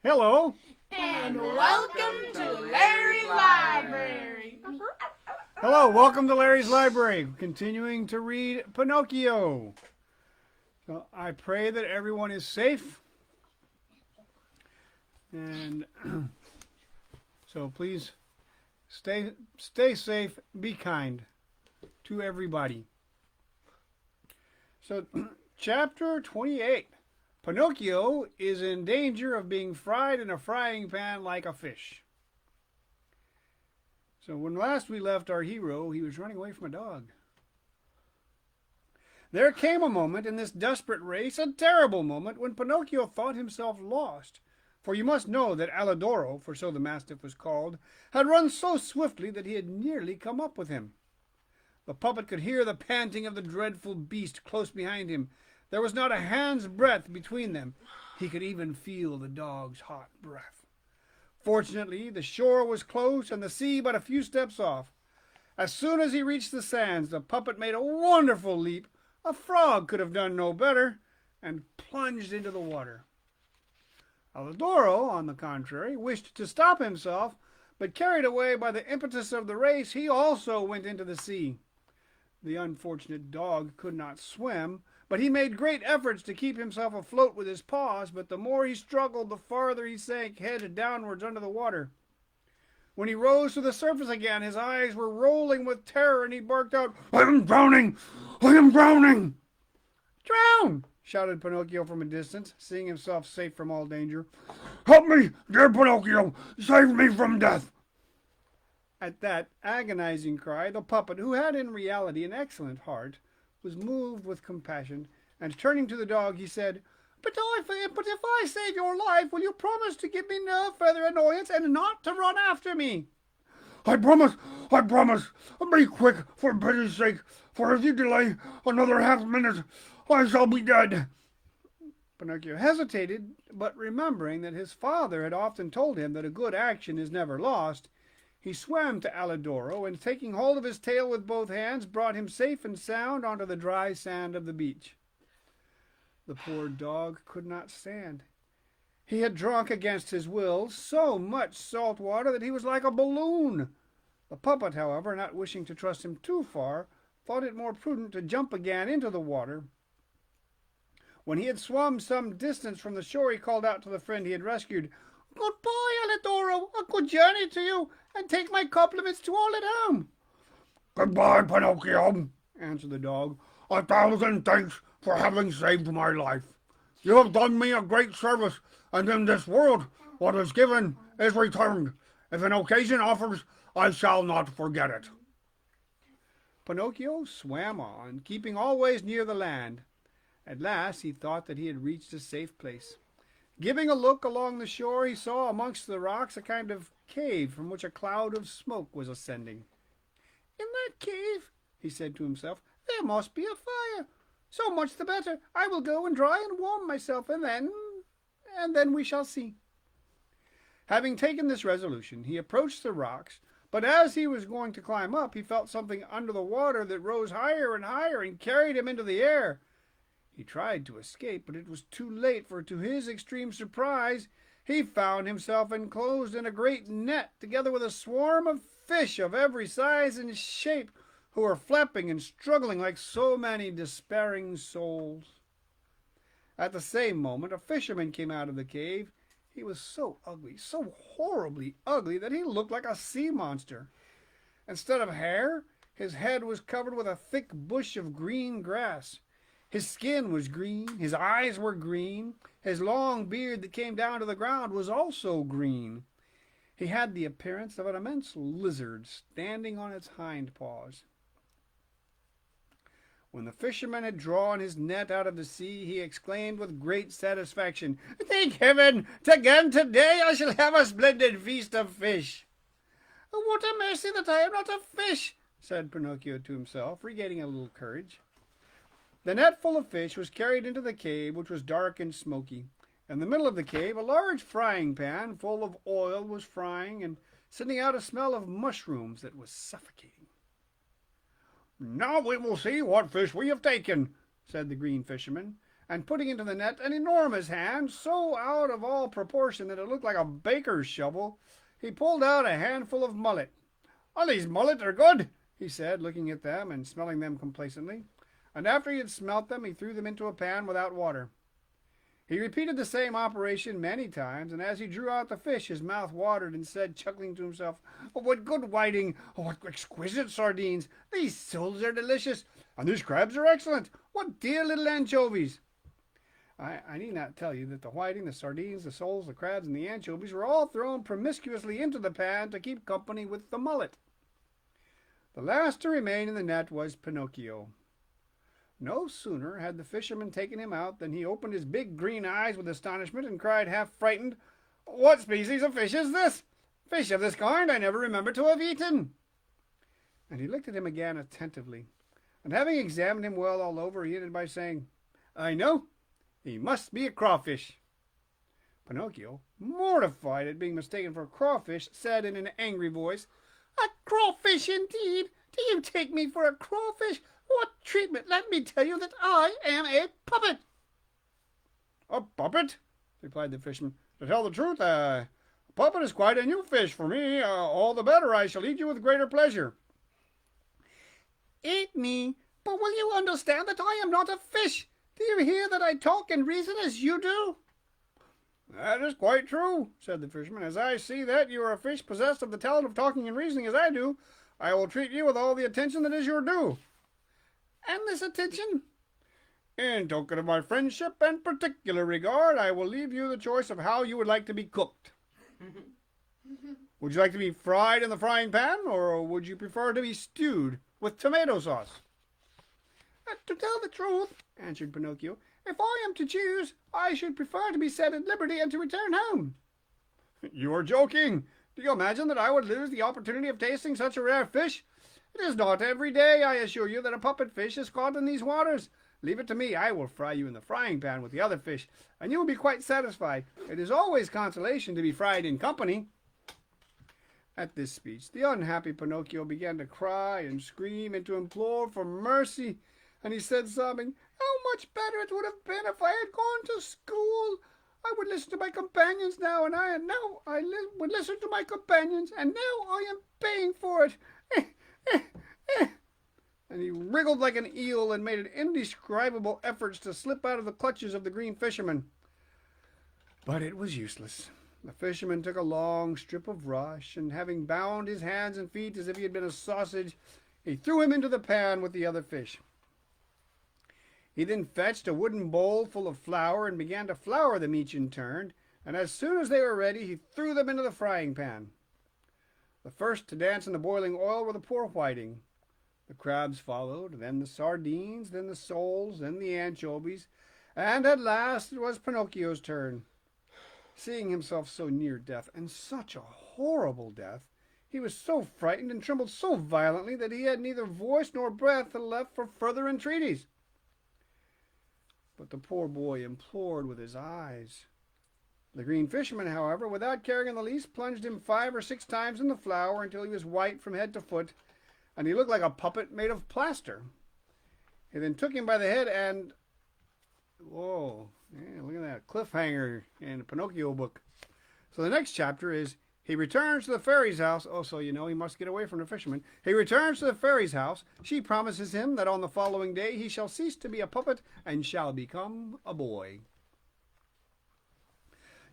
Hello. And welcome to Larry's Library. Hello, welcome to Larry's Library. Continuing to read Pinocchio. So I pray that everyone is safe. And so please stay safe, be kind to everybody. So chapter 28. Pinocchio is in danger of being fried in a frying pan like a fish. So when last we left our hero, he was running away from a dog. There came a moment in this desperate race, a terrible moment, when Pinocchio thought himself lost. For you must know that Alidoro, for so the mastiff was called, had run so swiftly that he had nearly come up with him. The puppet could hear the panting of the dreadful beast close behind him. There was not a hand's breadth between them. He could even feel the dog's hot breath. Fortunately, the shore was close and the sea but a few steps off. As soon as he reached the sands, the puppet made a wonderful leap. A frog could have done no better, and plunged into the water. Alidoro, on the contrary, wished to stop himself, but carried away by the impetus of the race, he also went into the sea. The unfortunate dog could not swim, but he made great efforts to keep himself afloat with his paws, but the more he struggled, the farther he sank head downwards under the water. When he rose to the surface again, his eyes were rolling with terror, and he barked out, "I am drowning! I am drowning!" "Drown!" shouted Pinocchio from a distance, seeing himself safe from all danger. "Help me, dear Pinocchio! Save me from death!" At that agonizing cry, the puppet, who had in reality an excellent heart, was moved with compassion, and turning to the dog, he said, But if I save your life, will you promise to give me no further annoyance and not to run after me?" I promise! Be quick, for pity's sake, for if you delay another half minute, I shall be dead." Pinocchio hesitated, but remembering that his father had often told him that a good action is never lost, he swam to Alidoro, and taking hold of his tail with both hands, brought him safe and sound onto the dry sand of the beach. The poor dog could not stand. He had drunk against his will so much salt water that he was like a balloon. The puppet, however, not wishing to trust him too far, thought it more prudent to jump again into the water. When he had swum some distance from the shore, he called out to the friend he had rescued, "Goodbye, Alidoro, a good journey to you, and take my compliments to all at home." "Goodbye, Pinocchio," answered the dog. "A thousand thanks for having saved my life. You have done me a great service, and in this world what is given is returned. If an occasion offers, I shall not forget it." Pinocchio swam on, keeping always near the land. At last he thought that he had reached a safe place. Giving a look along the shore, he saw amongst the rocks a kind of cave from which a cloud of smoke was ascending. "In that cave," he said to himself, "there must be a fire. So much the better. I will go and dry and warm myself, and then we shall see." Having taken this resolution, he approached the rocks, but as he was going to climb up, he felt something under the water that rose higher and higher and carried him into the air. He tried to escape, but it was too late, for to his extreme surprise he found himself enclosed in a great net, together with a swarm of fish of every size and shape, who were flapping and struggling like so many despairing souls. At the same moment a fisherman came out of the cave. He was so ugly, so horribly ugly, that he looked like a sea monster. Instead of hair, his head was covered with a thick bush of green grass. His skin was green, his eyes were green, his long beard that came down to the ground was also green. He had the appearance of an immense lizard standing on its hind paws. When the fisherman had drawn his net out of the sea, he exclaimed with great satisfaction, "Thank heaven! Again today I shall have a splendid feast of fish." "What a mercy that I am not a fish!" said Pinocchio to himself, regaining a little courage. The net full of fish was carried into the cave, which was dark and smoky. In the middle of the cave a large frying pan full of oil was frying and sending out a smell of mushrooms that was suffocating. "Now we will see what fish we have taken," said the green fisherman, and putting into the net an enormous hand, so out of all proportion that it looked like a baker's shovel, he pulled out a handful of mullet. "Oh, these mullet are good," he said, looking at them and smelling them complacently. And after he had smelt them, he threw them into a pan without water. He repeated the same operation many times, and as he drew out the fish, his mouth watered and said, chuckling to himself, "Oh, what good whiting! Oh, what exquisite sardines! These soles are delicious, and these crabs are excellent! What dear little anchovies!" I need not tell you that the whiting, the sardines, the soles, the crabs, and the anchovies were all thrown promiscuously into the pan to keep company with the mullet. The last to remain in the net was Pinocchio. No sooner had the fisherman taken him out than he opened his big green eyes with astonishment and cried, half frightened, "What species of fish is this? Fish of this kind I never remember to have eaten." And he looked at him again attentively, and having examined him well all over, he ended by saying, "I know, he must be a crawfish." Pinocchio, mortified at being mistaken for a crawfish, said in an angry voice, "A crawfish indeed! Do you take me for a crawfish? What treatment! Let me tell you that I am a puppet." "A puppet?" replied the fisherman. "To tell the truth, a puppet is quite a new fish for me. All the better. I shall eat you with greater pleasure." "Eat me? But will you understand that I am not a fish? Do you hear that I talk and reason as you do?" "That is quite true," said the fisherman. "As I see that you are a fish possessed of the talent of talking and reasoning as I do, I will treat you with all the attention that is your due." "And this attention?" "In token of my friendship and particular regard, I will leave you the choice of how you would like to be cooked. Would you like to be fried in the frying pan, or would you prefer to be stewed with tomato sauce?" "To tell the truth," answered Pinocchio, "if I am to choose, I should prefer to be set at liberty and to return home." "You are joking. Do you imagine that I would lose the opportunity of tasting such a rare fish? It is not every day, I assure you, that a puppet fish is caught in these waters. Leave it to me. I will fry you in the frying pan with the other fish, and you will be quite satisfied. It is always consolation to be fried in company." At this speech, the unhappy Pinocchio began to cry and scream and to implore for mercy, and he said, sobbing, "How much better it would have been if I had gone to school! I would listen to my companions now, and would listen to my companions, and now I am paying for it." And he wriggled like an eel and made indescribable efforts to slip out of the clutches of the green fisherman. But it was useless. The fisherman took a long strip of rush, and having bound his hands and feet as if he had been a sausage, he threw him into the pan with the other fish. He then fetched a wooden bowl full of flour and began to flour them each in turn, and as soon as they were ready, he threw them into the frying pan. The first to dance in the boiling oil were the poor whiting. The crabs followed, then the sardines, then the soles, then the anchovies, and at last it was Pinocchio's turn. Seeing himself so near death, and such a horrible death, he was so frightened and trembled so violently that he had neither voice nor breath left for further entreaties. But the poor boy implored with his eyes. The green fisherman, however, without caring in the least, plunged him 5 or 6 times in the flour until he was white from head to foot, and he looked like a puppet made of plaster. He then took him by the head and... Whoa, yeah, look at that cliffhanger in the Pinocchio book. So the next chapter is, he returns to the fairy's house. Oh, so you know he must get away from the fisherman. He returns to the fairy's house. She promises him that on the following day he shall cease to be a puppet and shall become a boy.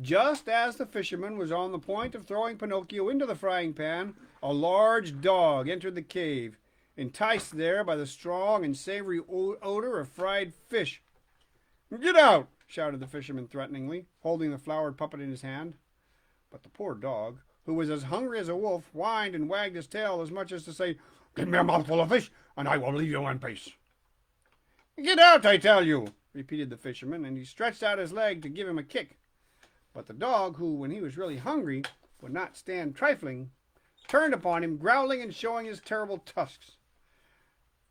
Just as the fisherman was on the point of throwing Pinocchio into the frying pan, a large dog entered the cave, enticed there by the strong and savory odor of fried fish. "Get out!" shouted the fisherman threateningly, holding the floured puppet in his hand. But the poor dog, who was as hungry as a wolf, whined and wagged his tail as much as to say, "Give me a mouthful of fish, and I will leave you in peace." "Get out, I tell you!" repeated the fisherman, and he stretched out his leg to give him a kick. But the dog, who, when he was really hungry, would not stand trifling, turned upon him, growling and showing his terrible tusks.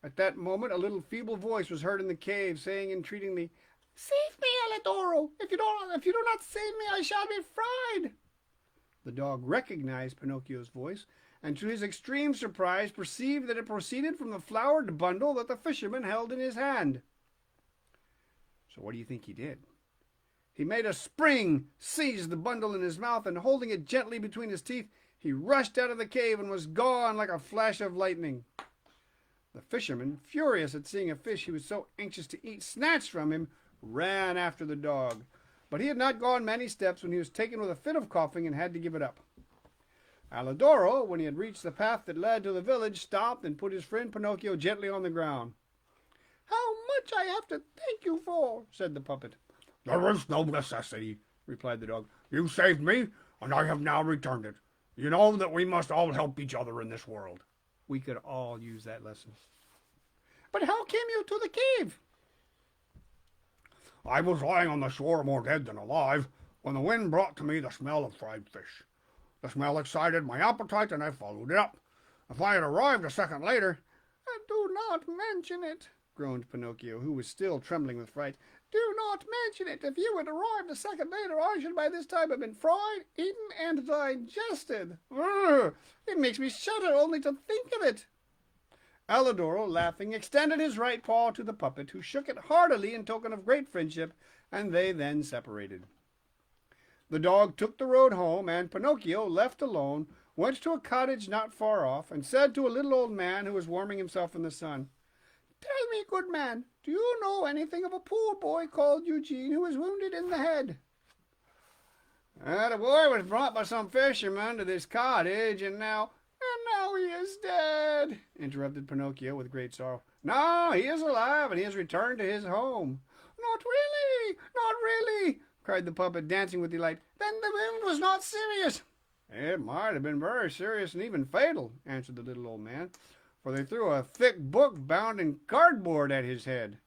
At that moment a little feeble voice was heard in the cave, saying entreatingly, "Save me, Alidoro! If you do not save me, I shall be fried." The dog recognized Pinocchio's voice, and to his extreme surprise perceived that it proceeded from the floured bundle that the fisherman held in his hand. So what do you think he did? He made a spring, seized the bundle in his mouth, and holding it gently between his teeth, he rushed out of the cave and was gone like a flash of lightning. The fisherman, furious at seeing a fish he was so anxious to eat snatched from him, ran after the dog. But he had not gone many steps when he was taken with a fit of coughing and had to give it up. Alidoro, when he had reached the path that led to the village, stopped and put his friend Pinocchio gently on the ground. "How much I have to thank you for," said the puppet. "There is no necessity," replied the dog. "You saved me, and I have now returned it. You know that we must all help each other in this world." We could all use that lesson. "But how came you to the cave?" "I was lying on the shore more dead than alive when the wind brought to me the smell of fried fish. The smell excited my appetite, and I followed it up. If I had arrived a second later—" "Do not mention it," groaned Pinocchio, who was still trembling with fright. "Do not mention it. If you had arrived a second later, I should by this time have been fried, eaten, and digested. Urgh! It makes me shudder only to think of it." Alidoro, laughing, extended his right paw to the puppet, who shook it heartily in token of great friendship, and they then separated. The dog took the road home, and Pinocchio, left alone, went to a cottage not far off, and said to a little old man who was warming himself in the sun, "Tell me, good man, do you know anything of a poor boy called Eugene who was wounded in the head?" "The boy was brought by some fishermen to this cottage, and now he is dead," interrupted Pinocchio with great sorrow. "No, he is alive, and he has returned to his home." "Not really, not really," cried the puppet, dancing with delight. "Then the wound was not serious." "It might have been very serious and even fatal," answered the little old man, "for they threw a thick book bound in cardboard at his head."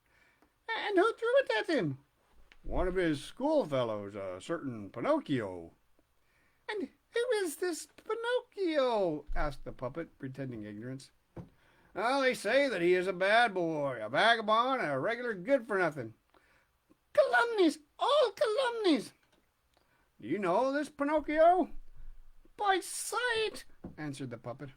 "And who threw it at him?" "One of his schoolfellows, a certain Pinocchio." "And who is this Pinocchio?" asked the puppet, pretending ignorance. "Well, they say that he is a bad boy, a vagabond, and a regular good-for-nothing." "Calumnies, all calumnies." "Do you know this Pinocchio?" "By sight," answered the puppet.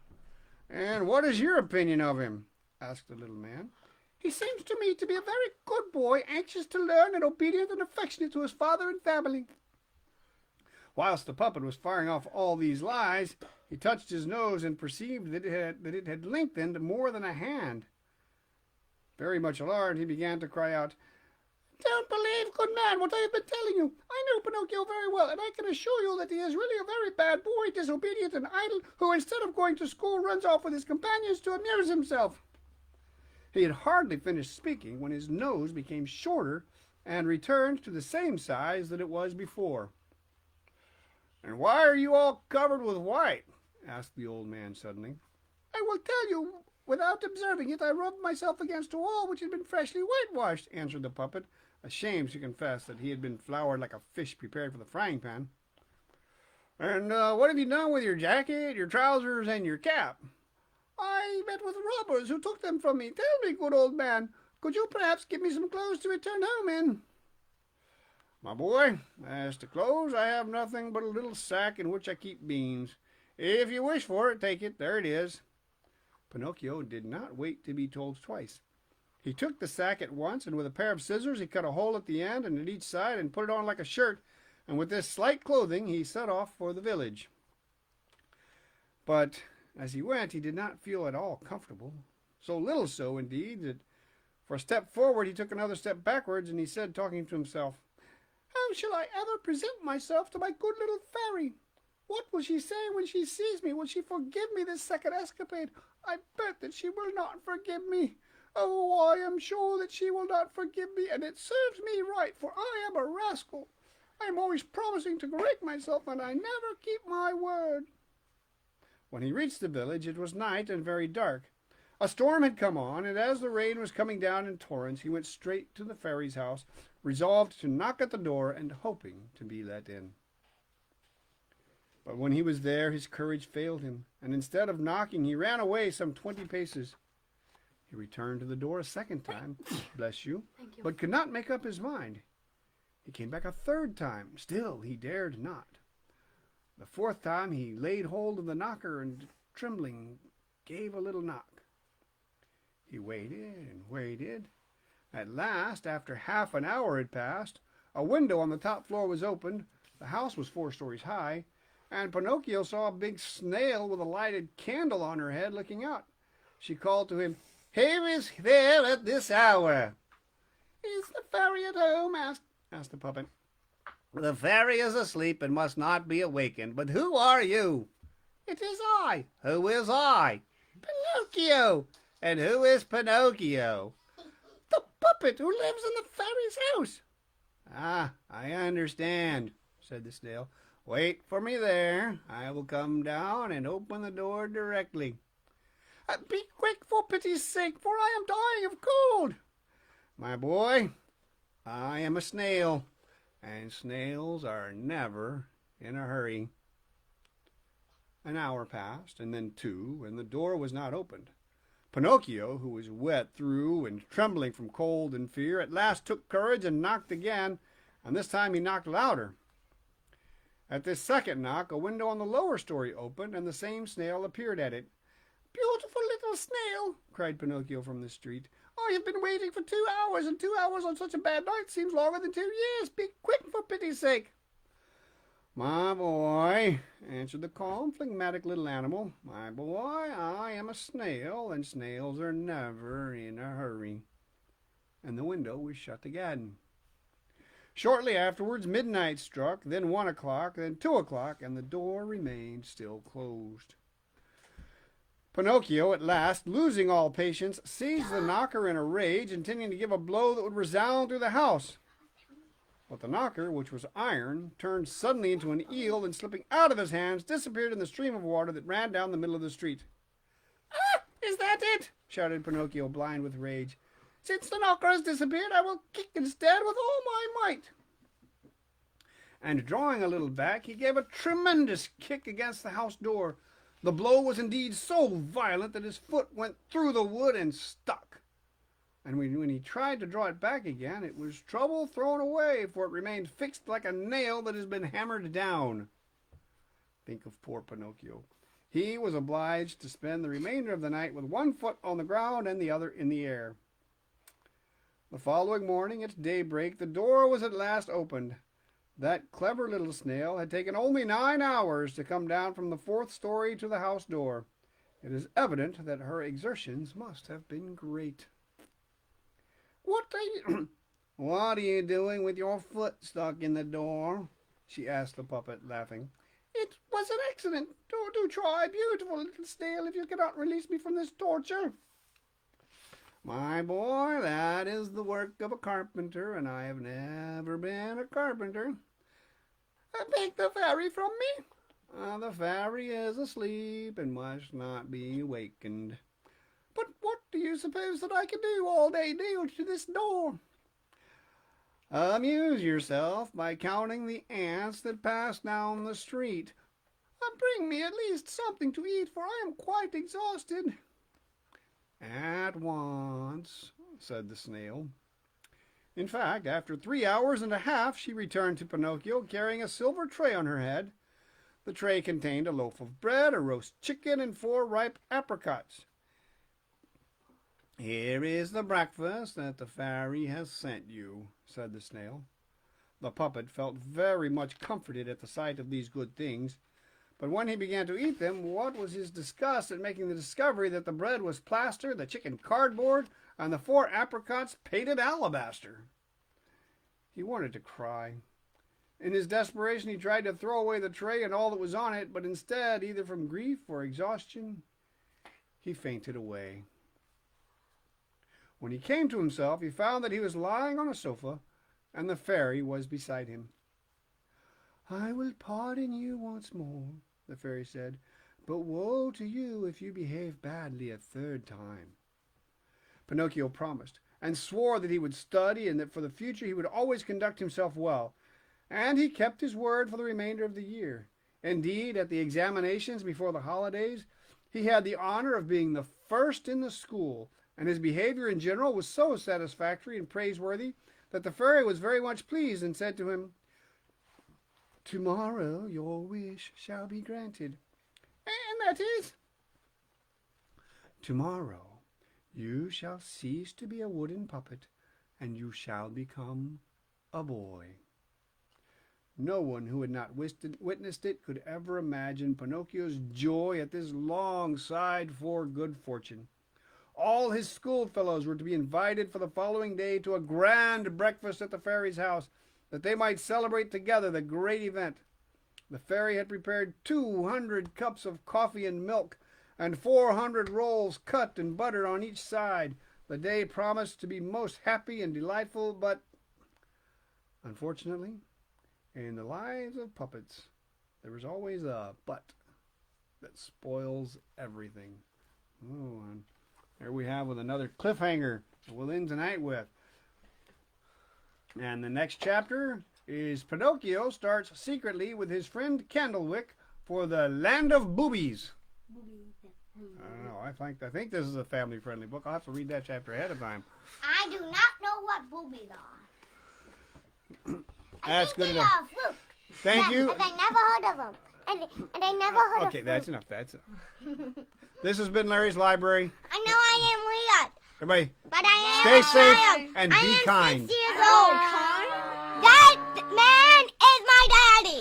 "And what is your opinion of him?" asked the little man. "He seems to me to be a very good boy, anxious to learn and obedient and affectionate to his father and family." Whilst the puppet was firing off all these lies, he touched his nose and perceived that it had lengthened more than a hand. Very much alarmed, he began to cry out, "Don't believe, good man, what I have been telling you. I know Pinocchio very well, and I can assure you that he is really a very bad boy, disobedient and idle, who instead of going to school runs off with his companions to amuse himself." He had hardly finished speaking when his nose became shorter and returned to the same size that it was before. "And why are you all covered with white?" asked the old man suddenly. "I will tell you. Without observing it, I rubbed myself against a wall which had been freshly whitewashed," answered the puppet, ashamed to confess that he had been floured like a fish prepared for the frying pan. "And what have you done with your jacket, your trousers, and your cap?" "I met with robbers who took them from me. Tell me, good old man, could you perhaps give me some clothes to return home in?" "My boy, as to clothes, I have nothing but a little sack in which I keep beans. If you wish for it, take it. There it is." Pinocchio did not wait to be told twice. He took the sack at once, and with a pair of scissors he cut a hole at the end and at each side and put it on like a shirt, and with this slight clothing he set off for the village. But as he went he did not feel at all comfortable, so little so, indeed, that for a step forward he took another step backwards, and he said, talking to himself, "How shall I ever present myself to my good little fairy? What will she say when she sees me? Will she forgive me this second escapade? I bet that she will not forgive me. Oh, I am sure that she will not forgive me, and it serves me right, for I am a rascal. I am always promising to correct myself, and I never keep my word." When he reached the village, it was night and very dark. A storm had come on, and as the rain was coming down in torrents, he went straight to the fairy's house, resolved to knock at the door and hoping to be let in. But when he was there, his courage failed him, and instead of knocking, he ran away some 20 paces. He returned to the door a second time, bless you, but could not make up his mind. He came back a third time. Still he dared not. The fourth time he laid hold of the knocker and, trembling, gave a little knock. He waited and waited, At last, after half an hour had passed, a window on the top floor was opened. The house was 4 stories high, and Pinocchio saw a big snail with a lighted candle on her head looking out. She called to him, "Who is there at this hour?" "Is the fairy at home?" asked the puppet. "The fairy is asleep and must not be awakened. But who are you?" "It is I." "Who is I?" "Pinocchio." "And who is Pinocchio?" "The puppet who lives in the fairy's house." "Ah, I understand," said the snail. "Wait for me there. I will come down and open the door directly." "Be quick, for pity's sake, for I am dying of cold." "My boy, I am a snail, and snails are never in a hurry." An hour passed, and then 2, and the door was not opened. Pinocchio, who was wet through and trembling from cold and fear, at last took courage and knocked again, and this time he knocked louder. At this second knock, a window on the lower story opened, and the same snail appeared at it. "Beautiful little snail!" cried Pinocchio from the street. "I have been waiting for 2 hours, and 2 hours on such a bad night seems longer than 2 years. Be quick, for pity's sake." "My boy," answered the calm, phlegmatic little animal, "my boy, I am a snail, and snails are never in a hurry." And the window was shut again. Shortly afterwards midnight struck, then 1 o'clock, then 2 o'clock, and the door remained still closed. Pinocchio, at last, losing all patience, seized the knocker in a rage, intending to give a blow that would resound through the house. But the knocker, which was iron, turned suddenly into an eel, and slipping out of his hands, disappeared in the stream of water that ran down the middle of the street. "Ah, is that it?" shouted Pinocchio, blind with rage. "Since the knocker has disappeared, I will kick instead with all my might." And drawing a little back, he gave a tremendous kick against the house door. The blow was indeed so violent that his foot went through the wood and stuck. And when he tried to draw it back again, it was trouble thrown away, for it remained fixed like a nail that has been hammered down. Think of poor Pinocchio. He was obliged to spend the remainder of the night with one foot on the ground and the other in the air. The following morning at daybreak, the door was at last opened. That clever little snail had taken only 9 hours to come down from the 4th story to the house door. It is evident that her exertions must have been great. What are you doing with your foot stuck in the door?" she asked the puppet, laughing. "It was an accident. Do try, beautiful little snail, if you cannot release me from this torture." "My boy, that is the work of a carpenter, and I have never been a carpenter." "Beg the fairy from me." "The fairy is asleep and must not be awakened." "But what do you suppose that I can do all day nailed to this door?" "Amuse yourself by counting the ants that pass down the street." "Bring me at least something to eat, for I am quite exhausted." "At once," said the snail. In fact, after 3 hours and a half, she returned to Pinocchio, carrying a silver tray on her head. The tray contained a loaf of bread, a roast chicken, and 4 ripe apricots. "Here is the breakfast that the fairy has sent you," said the snail. The puppet felt very much comforted at the sight of these good things, but when he began to eat them, what was his disgust at making the discovery that the bread was plaster, the chicken cardboard, and the 4 apricots painted alabaster. He wanted to cry. In his desperation, he tried to throw away the tray and all that was on it, but instead, either from grief or exhaustion, he fainted away. When he came to himself, he found that he was lying on a sofa, and the fairy was beside him. "I will pardon you once more," the fairy said, "but woe to you if you behave badly a 3rd time." Pinocchio promised, and swore that he would study and that for the future he would always conduct himself well. And he kept his word for the remainder of the year. Indeed, at the examinations before the holidays, he had the honor of being the first in the school, and his behavior in general was so satisfactory and praiseworthy that the fairy was very much pleased and said to him, "Tomorrow your wish shall be granted." "And that is?" "Tomorrow you shall cease to be a wooden puppet and you shall become a boy. No one who had not witnessed it could ever imagine Pinocchio's joy at this long sighed for good fortune. All his schoolfellows were to be invited for the following day to a grand breakfast at the fairy's house, that they might celebrate together the great event. The fairy had prepared 200 cups of coffee and milk, and 400 rolls cut and buttered on each side. The day promised to be most happy and delightful, but unfortunately, in the lives of puppets, there is always a but that spoils everything. Oh, and there we have with another cliffhanger that we'll end tonight with. And the next chapter is Pinocchio starts secretly with his friend Candlewick for the land of boobies. I don't know. I think this is a family-friendly book. I'll have to read that chapter ahead of time. I do not know what boobies are. That's good enough. Thank you. And I never heard of them. And I never heard of Okay, that's enough. That's enough. This has been Larry's Library. I know I am weird. Everybody, But I am stay safe wild. and I be am kind. 6 years old. That man is my daddy.